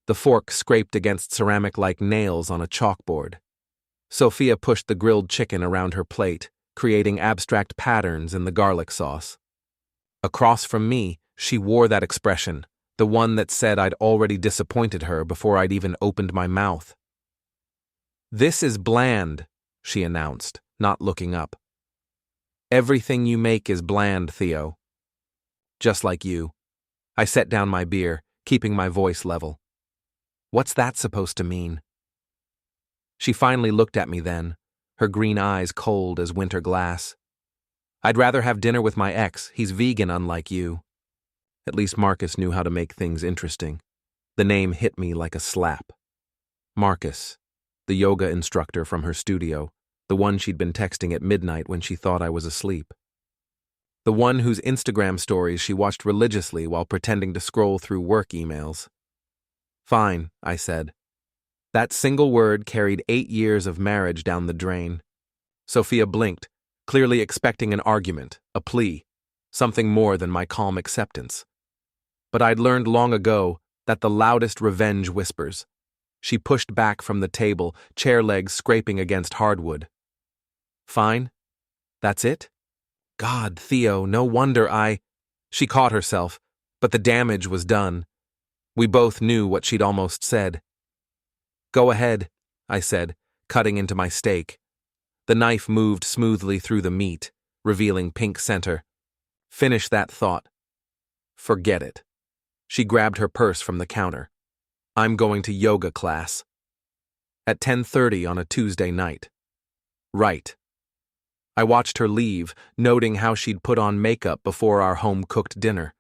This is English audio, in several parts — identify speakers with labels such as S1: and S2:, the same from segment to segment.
S1: The fork scraped against ceramic like nails on a chalkboard. Sophia pushed the grilled chicken around her plate, creating abstract patterns in the garlic sauce. Across from me, she wore that expression, the one that said I'd already disappointed her before I'd even opened my mouth. "This is bland," she announced, not looking up. "Everything you make is bland, Theo." "Just like you." I set down my beer, keeping my voice level. "What's that supposed to mean?" She finally looked at me then, her green eyes cold as winter glass. "I'd rather have dinner with my ex. He's vegan, unlike you." At least Marcus knew how to make things interesting. The name hit me like a slap. Marcus, the yoga instructor from her studio, the one she'd been texting at midnight when she thought I was asleep. The one whose Instagram stories she watched religiously while pretending to scroll through work emails. "Fine," I said. That single word carried 8 years of marriage down the drain. Sophia blinked, clearly expecting an argument, a plea, something more than my calm acceptance. But I'd learned long ago that the loudest revenge whispers. She pushed back from the table, chair legs scraping against hardwood. "Fine? That's it? God, Theo, no wonder I—" She caught herself, but the damage was done. We both knew what she'd almost said. "Go ahead," I said, cutting into my steak. The knife moved smoothly through the meat, revealing pink center. "Finish that thought." "Forget it." She grabbed her purse from the counter. "I'm going to yoga class." At 10:30 on a Tuesday night. Right. I watched her leave, noting how she'd put on makeup before our home-cooked dinner.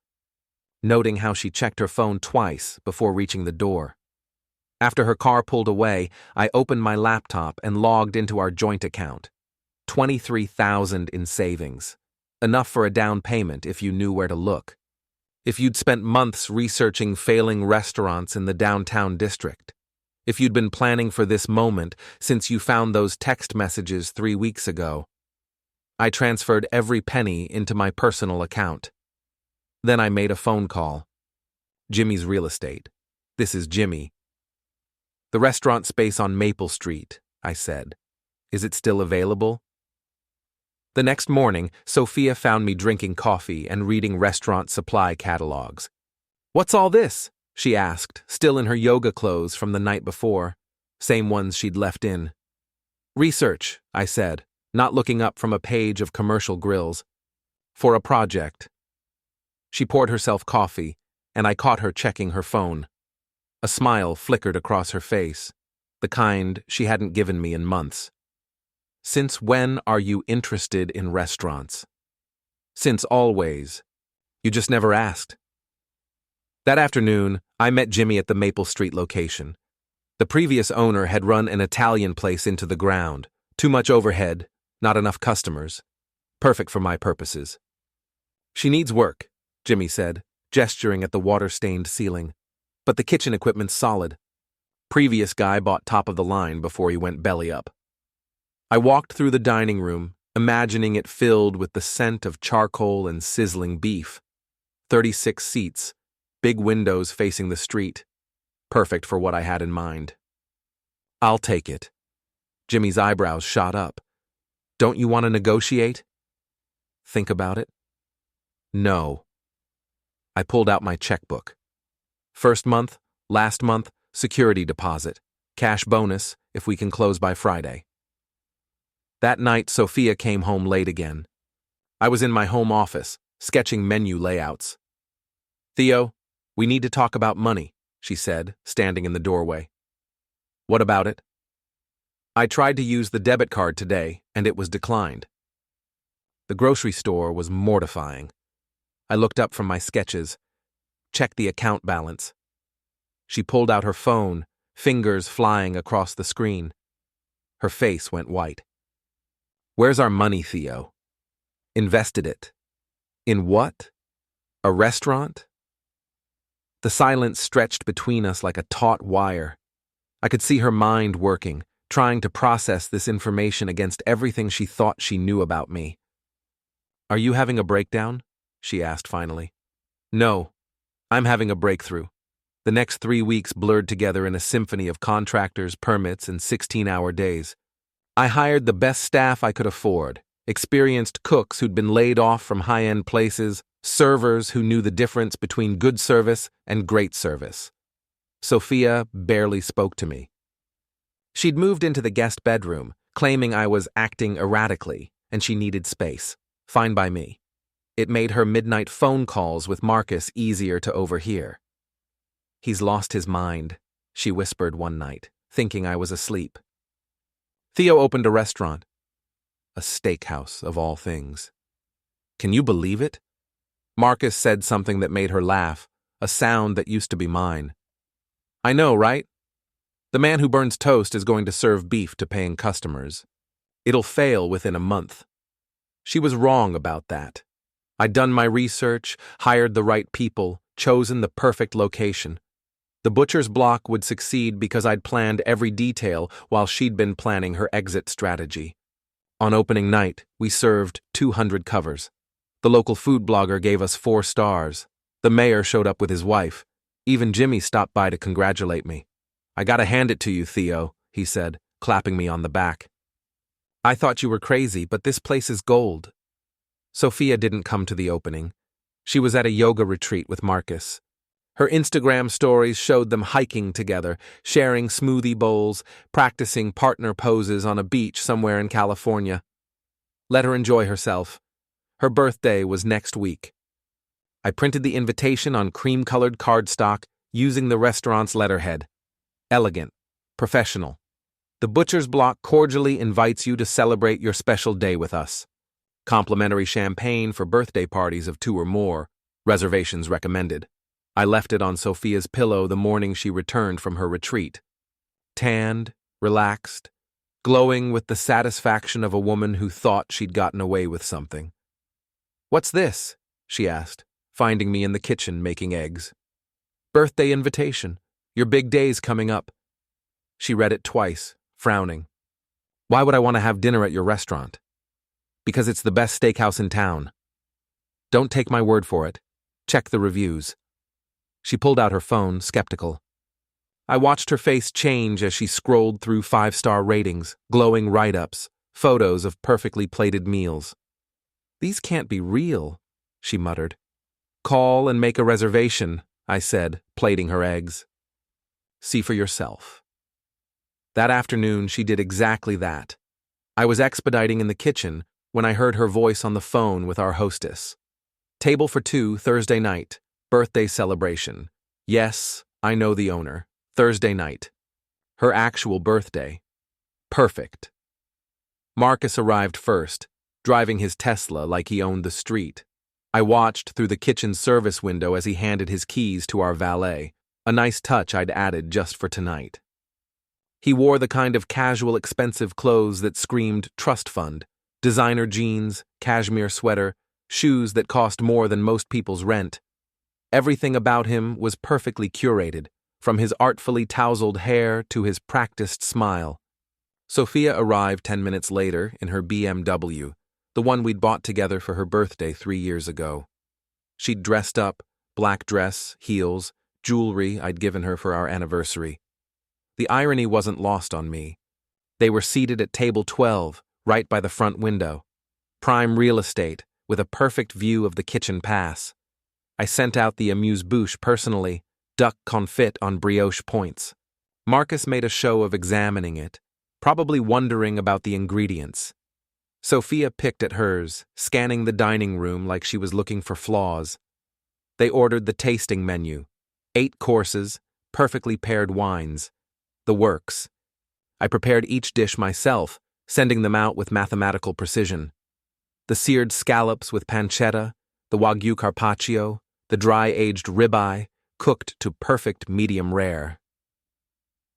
S1: Noting how she checked her phone twice before reaching the door. After her car pulled away, I opened my laptop and logged into our joint account. 23,000 in savings. Enough for a down payment if you knew where to look. If you'd spent months researching failing restaurants in the downtown district. If you'd been planning for this moment since you found those text messages 3 weeks ago. I transferred every penny into my personal account. Then I made a phone call. Jimmy's Real Estate. This is Jimmy. "The restaurant space on Maple Street," I said. "Is it still available?" The next morning, Sophia found me drinking coffee and reading restaurant supply catalogs. "What's all this?" she asked, still in her yoga clothes from the night before, same ones she'd left in. "Research," I said, not looking up from a page of commercial grills. "For a project." She poured herself coffee, and I caught her checking her phone. A smile flickered across her face, the kind she hadn't given me in months. "Since when are you interested in restaurants?" "Since always. You just never asked." That afternoon, I met Jimmy at the Maple Street location. The previous owner had run an Italian place into the ground. Too much overhead, not enough customers. Perfect for my purposes. "She needs work," Jimmy said, gesturing at the water-stained ceiling. "But the kitchen equipment's solid. Previous guy bought top of the line before he went belly up." I walked through the dining room, imagining it filled with the scent of charcoal and sizzling beef. 36 seats, big windows facing the street. Perfect for what I had in mind. "I'll take it." Jimmy's eyebrows shot up. "Don't you want to negotiate?" "Think about it." "No." I pulled out my checkbook. First month, last month, security deposit. Cash bonus if we can close by Friday. That night, Sophia came home late again. I was in my home office, sketching menu layouts. "Theo, we need to talk about money," she said, standing in the doorway. "What about it?" "I tried to use the debit card today, and it was declined." The grocery store was mortifying. I looked up from my sketches, checked the account balance. She pulled out her phone, fingers flying across the screen. Her face went white. "Where's our money, Theo?" "Invested it." "In what? A restaurant?" The silence stretched between us like a taut wire. I could see her mind working, trying to process this information against everything she thought she knew about me. "Are you having a breakdown?" she asked finally. "No, I'm having a breakthrough." The next 3 weeks blurred together in a symphony of contractors, permits, and 16-hour days. I hired the best staff I could afford, experienced cooks who'd been laid off from high-end places, servers who knew the difference between good service and great service. Sophia barely spoke to me. She'd moved into the guest bedroom, claiming I was acting erratically, and she needed space. Fine by me. It made her midnight phone calls with Marcus easier to overhear. "He's lost his mind," she whispered one night, thinking I was asleep. Theo opened a restaurant. A steakhouse, of all things. Can you believe it? Marcus said something that made her laugh, a sound that used to be mine. I know, right? The man who burns toast is going to serve beef to paying customers. It'll fail within a month. She was wrong about that. I'd done my research, hired the right people, chosen the perfect location. The butcher's block would succeed because I'd planned every detail while she'd been planning her exit strategy. On opening night, we served 200 covers. The local food blogger gave us 4 stars. The mayor showed up with his wife. Even Jimmy stopped by to congratulate me. "I gotta hand it to you, Theo," he said, clapping me on the back. "I thought you were crazy, but this place is gold." Sophia didn't come to the opening. She was at a yoga retreat with Marcus. Her Instagram stories showed them hiking together, sharing smoothie bowls, practicing partner poses on a beach somewhere in California. Let her enjoy herself. Her birthday was next week. I printed the invitation on cream-colored cardstock using the restaurant's letterhead. Elegant, professional. The butcher's block cordially invites you to celebrate your special day with us. Complimentary champagne for birthday parties of 2 or more. Reservations recommended. I left it on Sophia's pillow the morning she returned from her retreat. Tanned, relaxed, glowing with the satisfaction of a woman who thought she'd gotten away with something. "What's this?" she asked, finding me in the kitchen making eggs. "Birthday invitation. Your big day's coming up." She read it twice, frowning. "Why would I want to have dinner at your restaurant?" "Because it's the best steakhouse in town." "Don't take my word for it. Check the reviews." She pulled out her phone, skeptical. I watched her face change as she scrolled through 5-star ratings, glowing write-ups, photos of perfectly plated meals. "These can't be real," she muttered. "Call and make a reservation," I said, plating her eggs. "See for yourself." That afternoon, she did exactly that. I was expediting in the kitchen when I heard her voice on the phone with our hostess. "Table for 2, Thursday night. Birthday celebration. Yes, I know the owner. Thursday night." Her actual birthday. Perfect. Marcus arrived first, driving his Tesla like he owned the street. I watched through the kitchen service window as he handed his keys to our valet, a nice touch I'd added just for tonight. He wore the kind of casual, expensive clothes that screamed trust fund, designer jeans, cashmere sweater, shoes that cost more than most people's rent. Everything about him was perfectly curated, from his artfully tousled hair to his practiced smile. Sophia arrived 10 minutes later in her BMW, the one we'd bought together for her birthday 3 years ago. She'd dressed up, black dress, heels, jewelry I'd given her for our anniversary. The irony wasn't lost on me. They were seated at table 12, right by the front window. Prime real estate, with a perfect view of the kitchen pass. I sent out the amuse-bouche personally, duck confit on brioche points. Marcus made a show of examining it, probably wondering about the ingredients. Sophia picked at hers, scanning the dining room like she was looking for flaws. They ordered the tasting menu, 8 courses, perfectly paired wines. The works. I prepared each dish myself, sending them out with mathematical precision. The seared scallops with pancetta, the Wagyu carpaccio, the dry-aged ribeye, cooked to perfect medium rare.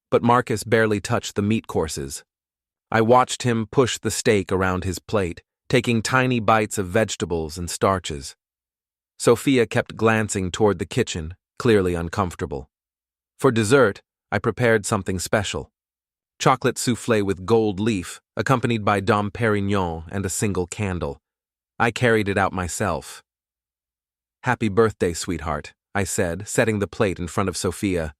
S1: But Marcus barely touched the meat courses. I watched him push the steak around his plate, taking tiny bites of vegetables and starches. Sophia kept glancing toward the kitchen, clearly uncomfortable. For dessert, I prepared something special. Chocolate soufflé with gold leaf, accompanied by Dom Pérignon and a single candle. I carried it out myself. "Happy birthday, sweetheart," I said, setting the plate in front of Sophia.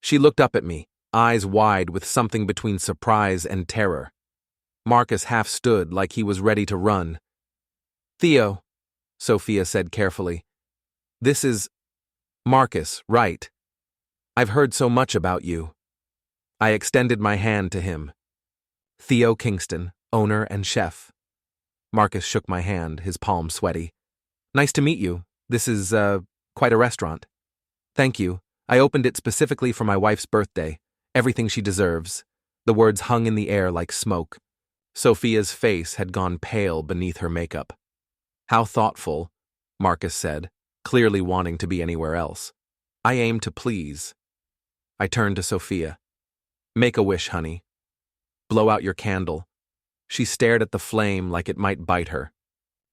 S1: She looked up at me, eyes wide with something between surprise and terror. Marcus half stood like he was ready to run. Theo, Sophia said carefully. This is Marcus, right? I've heard so much about you. I extended my hand to him. Theo Kingston, owner and chef. Marcus shook my hand, his palm sweaty. Nice to meet you. This is, quite a restaurant. Thank you. I opened it specifically for my wife's birthday. Everything she deserves. The words hung in the air like smoke. Sophia's face had gone pale beneath her makeup. How thoughtful, Marcus said, clearly wanting to be anywhere else. I aim to please. I turned to Sophia. Make a wish, honey. Blow out your candle. She stared at the flame like it might bite her.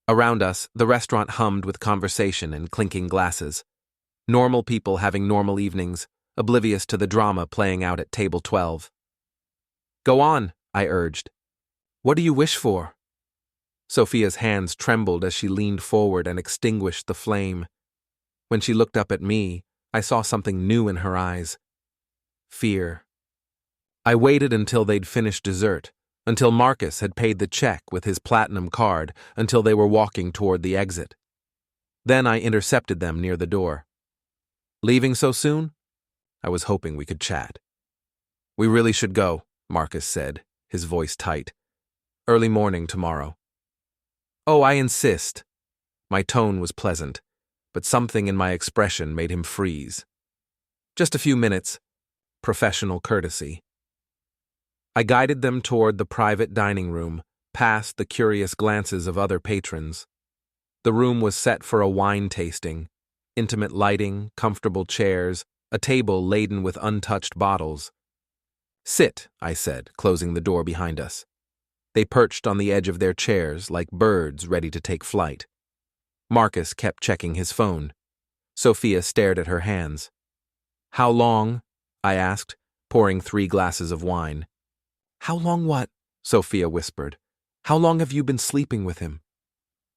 S1: Around us, the restaurant hummed with conversation and clinking glasses. Normal people having normal evenings, oblivious to the drama playing out at table 12. Go on, I urged. What do you wish for? Sophia's hands trembled as she leaned forward and extinguished the flame. When she looked up at me, I saw something new in her eyes. Fear. I waited until they'd finished dessert, until Marcus had paid the check with his platinum card, until they were walking toward the exit. Then I intercepted them near the door. Leaving so soon? I was hoping we could chat. We really should go, Marcus said, his voice tight. Early morning tomorrow. Oh, I insist. My tone was pleasant, but something in my expression made him freeze. Just a few minutes. Professional courtesy. I guided them toward the private dining room, past the curious glances of other patrons. The room was set for a wine tasting. Intimate lighting, comfortable chairs, a table laden with untouched bottles. Sit, I said, closing the door behind us. They perched on the edge of their chairs like birds ready to take flight. Marcus kept checking his phone. Sophia stared at her hands. How long? I asked, pouring 3 glasses of wine. How long what? Sophia whispered. How long have you been sleeping with him?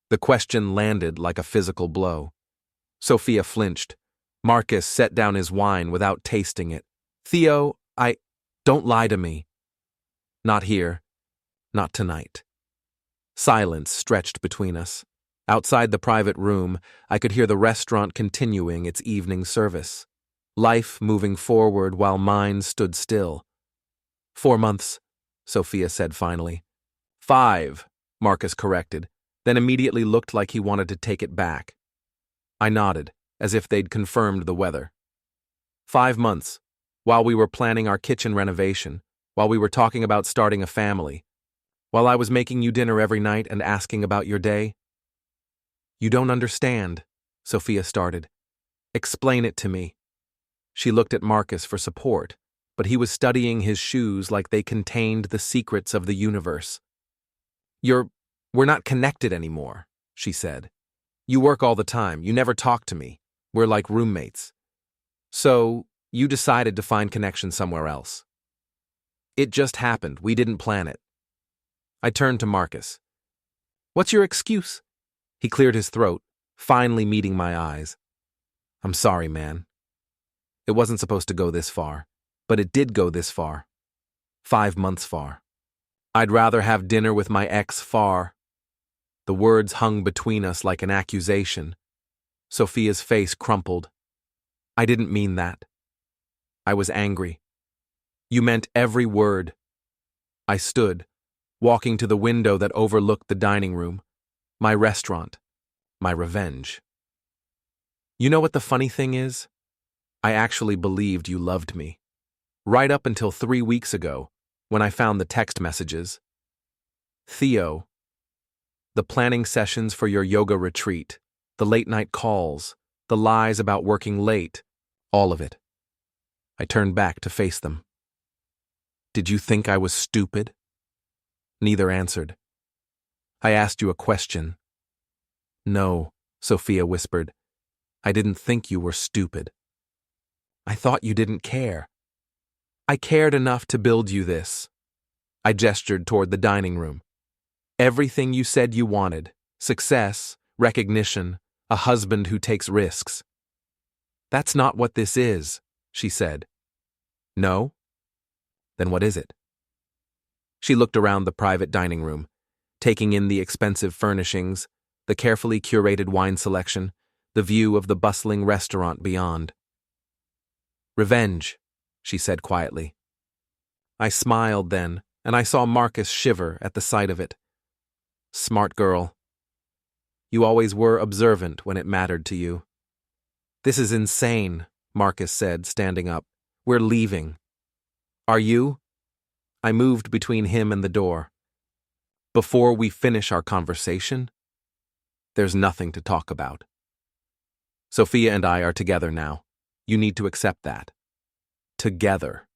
S1: The question landed like a physical blow. Sophia flinched. Marcus set down his wine without tasting it. Theo, don't lie to me. Not here. Not tonight. Silence stretched between us. Outside the private room, I could hear the restaurant continuing its evening service. Life moving forward while mine stood still. 4 months, Sophia said finally. 5, Marcus corrected, then immediately looked like he wanted to take it back. I nodded, as if they'd confirmed the weather. 5 months, while we were planning our kitchen renovation, while we were talking about starting a family, while I was making you dinner every night and asking about your day. You don't understand, Sophia started. Explain it to me. She looked at Marcus for support, but he was studying his shoes like they contained the secrets of the universe. We're not connected anymore, she said. You work all the time, you never talk to me. We're like roommates. So, you decided to find connection somewhere else. It just happened, we didn't plan it. I turned to Marcus. What's your excuse? He cleared his throat, finally meeting my eyes. I'm sorry, man. It wasn't supposed to go this far, but it did go this far. 5 months far. I'd rather have dinner with my ex far. The words hung between us like an accusation. Sophia's face crumpled. I didn't mean that. I was angry. You meant every word. I stood, walking to the window that overlooked the dining room, my restaurant, my revenge. You know what the funny thing is? I actually believed you loved me. Right up until 3 weeks ago, when I found the text messages. Theo, the planning sessions for your yoga retreat, the late-night calls, the lies about working late, all of it. I turned back to face them. Did you think I was stupid? Neither answered. I asked you a question. No, Sophia whispered. I didn't think you were stupid. I thought you didn't care. I cared enough to build you this. I gestured toward the dining room. Everything you said you wanted, success, recognition, a husband who takes risks. That's not what this is, she said. No? Then what is it? She looked around the private dining room, taking in the expensive furnishings, the carefully curated wine selection, the view of the bustling restaurant beyond. Revenge, she said quietly. I smiled then, and I saw Marcus shiver at the sight of it. Smart girl. You always were observant when it mattered to you. This is insane, Marcus said, standing up. We're leaving. Are you? I moved between him and the door. Before we finish our conversation, there's nothing to talk about. Sophia and I are together now. You need to accept that. Together.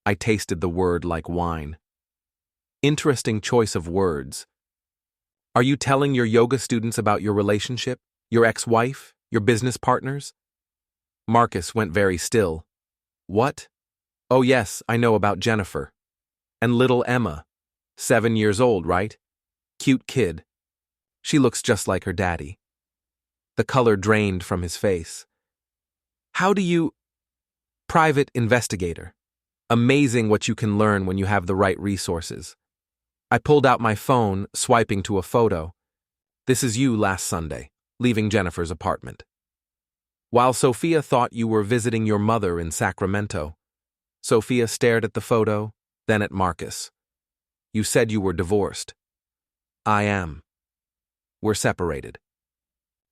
S1: I tasted the word like wine. Interesting choice of words. Are you telling your yoga students about your relationship, your ex-wife, your business partners? Marcus went very still. What? Oh yes, I know about Jennifer. And little Emma. 7 years old, right? Cute kid. She looks just like her daddy. The color drained from his face. How do you... Private investigator. Amazing what you can learn when you have the right resources. I pulled out my phone, swiping to a photo. This is you last Sunday, leaving Jennifer's apartment. While Sophia thought you were visiting your mother in Sacramento, Sophia stared at the photo, then at Marcus. You said you were divorced. I am. We're separated.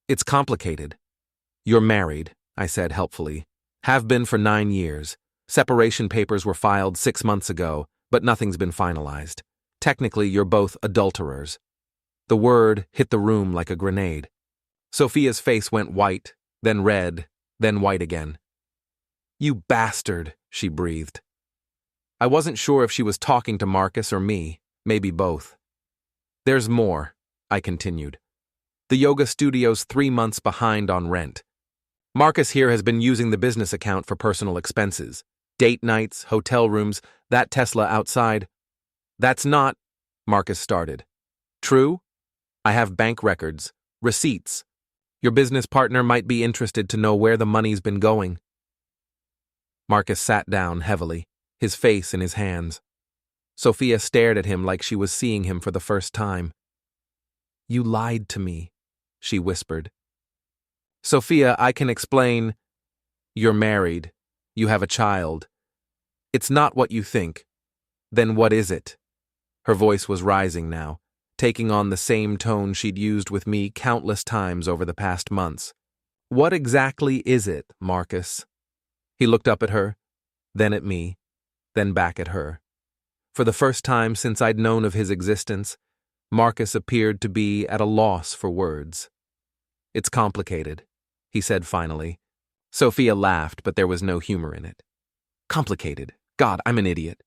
S1: It's complicated. You're married, I said helpfully. Have been for 9 years. Separation papers were filed 6 months ago, but nothing's been finalized. Technically, you're both adulterers. The word hit the room like a grenade. Sophia's face went white, then red, then white again. You bastard, she breathed. I wasn't sure if she was talking to Marcus or me, maybe both. There's more, I continued. The yoga studio's 3 months behind on rent. Marcus here has been using the business account for personal expenses. Date nights, hotel rooms, that Tesla outside. That's not, Marcus started. True? I have bank records, receipts. Your business partner might be interested to know where the money's been going. Marcus sat down heavily, his face in his hands. Sophia stared at him like she was seeing him for the first time. You lied to me, she whispered. Sophia, I can explain. You're married. You have a child. It's not what you think. Then what is it? Her voice was rising now, taking on the same tone she'd used with me countless times over the past months. What exactly is it, Marcus? He looked up at her, then at me, then back at her. For the first time since I'd known of his existence, Marcus appeared to be at a loss for words. It's complicated, he said finally. Sophia laughed, but there was no humor in it. Complicated. God, I'm an idiot.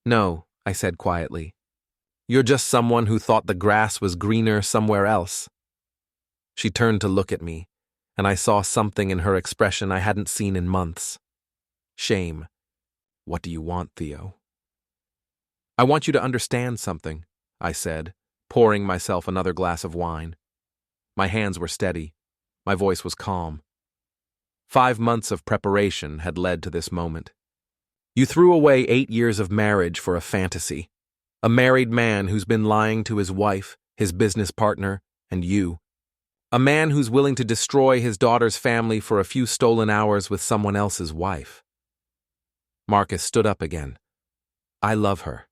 S1: No, I said quietly. You're just someone who thought the grass was greener somewhere else. She turned to look at me, and I saw something in her expression I hadn't seen in months. Shame. What do you want, Theo? I want you to understand something, I said, pouring myself another glass of wine. My hands were steady. My voice was calm. 5 months of preparation had led to this moment. You threw away 8 years of marriage for a fantasy. A married man who's been lying to his wife, his business partner, and you. A man who's willing to destroy his daughter's family for a few stolen hours with someone else's wife. Marcus stood up again. I love her.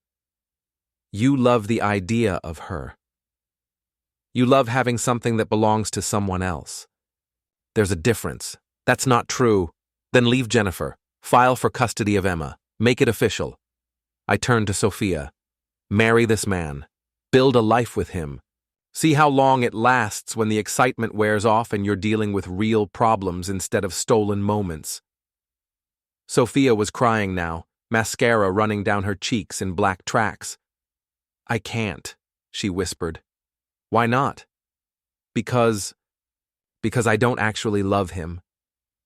S1: You love the idea of her. You love having something that belongs to someone else. There's a difference. That's not true. Then leave Jennifer. File for custody of Emma. Make it official. I turned to Sophia. Marry this man. Build a life with him. See how long it lasts when the excitement wears off and you're dealing with real problems instead of stolen moments. Sophia was crying now, mascara running down her cheeks in black tracks. I can't, she whispered. Why not? Because I don't actually love him.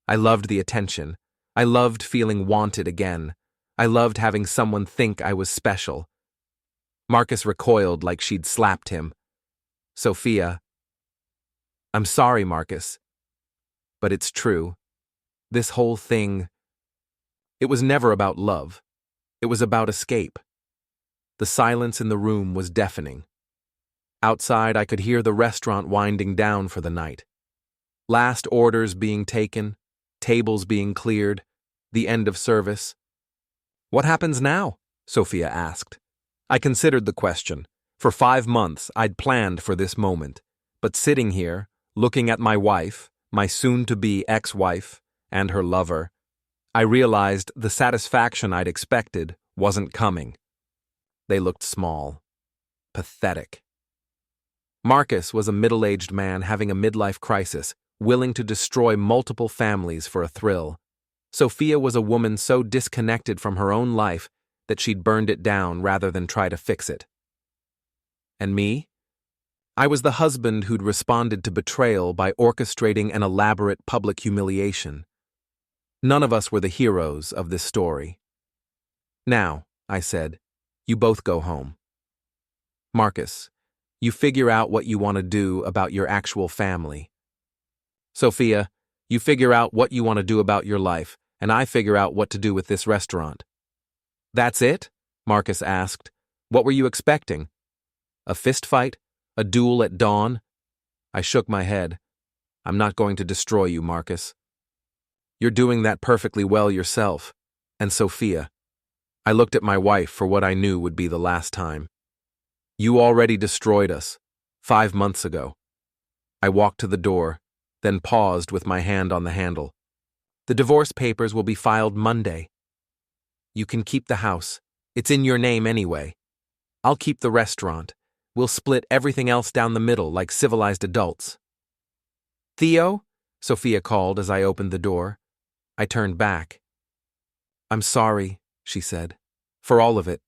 S1: I loved the attention. I loved feeling wanted again. I loved having someone think I was special. Marcus recoiled like she'd slapped him. Sophia. I'm sorry, Marcus. But it's true. This whole thing, it was never about love. It was about escape. The silence in the room was deafening. Outside, I could hear the restaurant winding down for the night. Last orders being taken, tables being cleared, the end of service. "What happens now?" Sophia asked. I considered the question. For 5 months, I'd planned for this moment. But sitting here, looking at my wife, my soon-to-be ex-wife, and her lover, I realized the satisfaction I'd expected wasn't coming. They looked small, pathetic. Marcus was a middle-aged man having a midlife crisis, willing to destroy multiple families for a thrill. Sophia was a woman so disconnected from her own life that she'd burned it down rather than try to fix it. And me? I was the husband who'd responded to betrayal by orchestrating an elaborate public humiliation. None of us were the heroes of this story. "Now," I said, "you both go home. Marcus, you figure out what you want to do about your actual family. Sophia, you figure out what you want to do about your life, and I figure out what to do with this restaurant." "That's it?" Marcus asked. "What were you expecting? A fist fight? A duel at dawn?" I shook my head. "I'm not going to destroy you, Marcus. You're doing that perfectly well yourself. And Sophia." I looked at my wife for what I knew would be the last time. "You already destroyed us, 5 months ago." I walked to the door, then paused with my hand on the handle. "The divorce papers will be filed Monday. You can keep the house. It's in your name anyway. I'll keep the restaurant. We'll split everything else down the middle like civilized adults." "Theo?" Sophia called as I opened the door. I turned back. "I'm sorry," she said, "for all of it.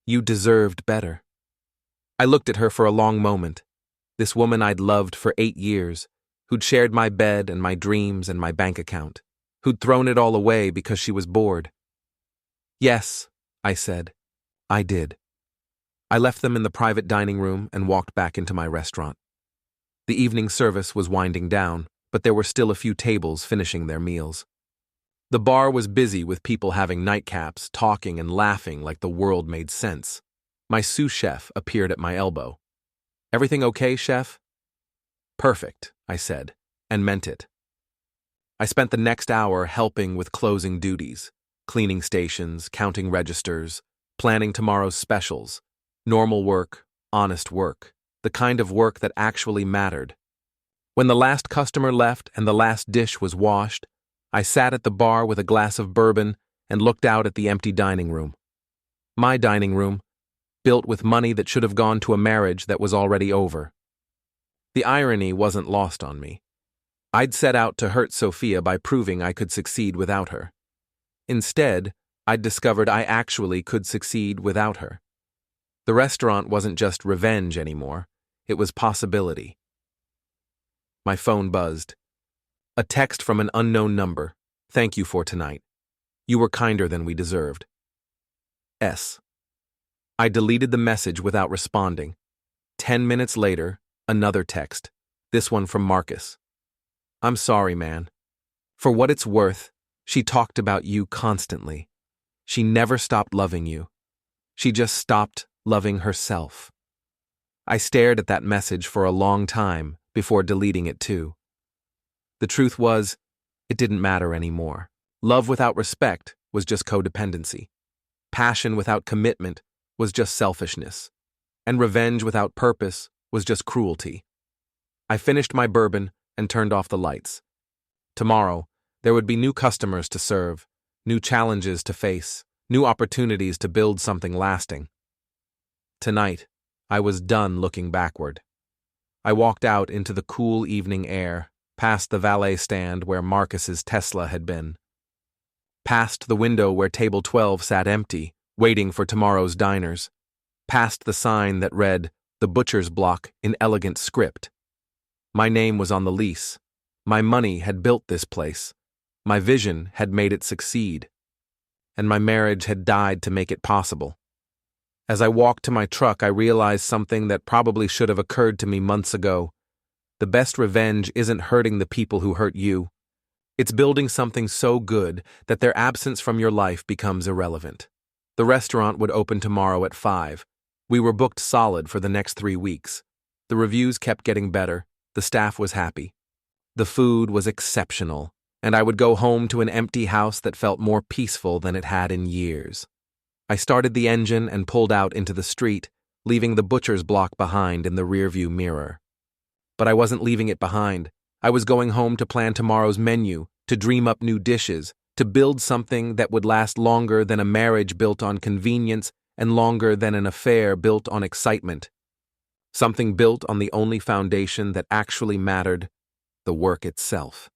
S1: You deserved better." I looked at her for a long moment. This woman I'd loved for 8 years, who'd shared my bed and my dreams and my bank account, who'd thrown it all away because she was bored. "Yes," I said, "I did." I left them in the private dining room and walked back into my restaurant. The evening service was winding down, but there were still a few tables finishing their meals. The bar was busy with people having nightcaps, talking and laughing like the world made sense. My sous chef appeared at my elbow. "Everything okay, chef?" "Perfect," I said, and meant it. I spent the next hour helping with closing duties, cleaning stations, counting registers, planning tomorrow's specials. Normal work, honest work, the kind of work that actually mattered. When the last customer left and the last dish was washed, I sat at the bar with a glass of bourbon and looked out at the empty dining room. My dining room, built with money that should have gone to a marriage that was already over. The irony wasn't lost on me. I'd set out to hurt Sophia by proving I could succeed without her. Instead, I'd discovered I actually could succeed without her. The restaurant wasn't just revenge anymore, it was possibility. My phone buzzed. A text from an unknown number. "Thank you for tonight. You were kinder than we deserved. S." I deleted the message without responding. 10 minutes later, another text, this one from Marcus. "I'm sorry, man. For what it's worth, she talked about you constantly. She never stopped loving you. She just stopped loving herself." I stared at that message for a long time before deleting it too. The truth was, it didn't matter anymore. Love without respect was just codependency. Passion without commitment was just selfishness. And revenge without purpose was just cruelty. I finished my bourbon and turned off the lights. Tomorrow, there would be new customers to serve, new challenges to face, new opportunities to build something lasting. Tonight, I was done looking backward. I walked out into the cool evening air, past the valet stand where Marcus's Tesla had been. Past the window where table 12 sat empty, waiting for tomorrow's diners. Past the sign that read, "The Butcher's Block" in elegant script. My name was on the lease. My money had built this place. My vision had made it succeed. And my marriage had died to make it possible. As I walked to my truck, I realized something that probably should have occurred to me months ago. The best revenge isn't hurting the people who hurt you. It's building something so good that their absence from your life becomes irrelevant. The restaurant would open tomorrow at 5. We were booked solid for the next 3 weeks. The reviews kept getting better. The staff was happy. The food was exceptional, and I would go home to an empty house that felt more peaceful than it had in years. I started the engine and pulled out into the street, leaving the butcher's block behind in the rearview mirror. But I wasn't leaving it behind. I was going home to plan tomorrow's menu, to dream up new dishes, to build something that would last longer than a marriage built on convenience and longer than an affair built on excitement. Something built on the only foundation that actually mattered, the work itself.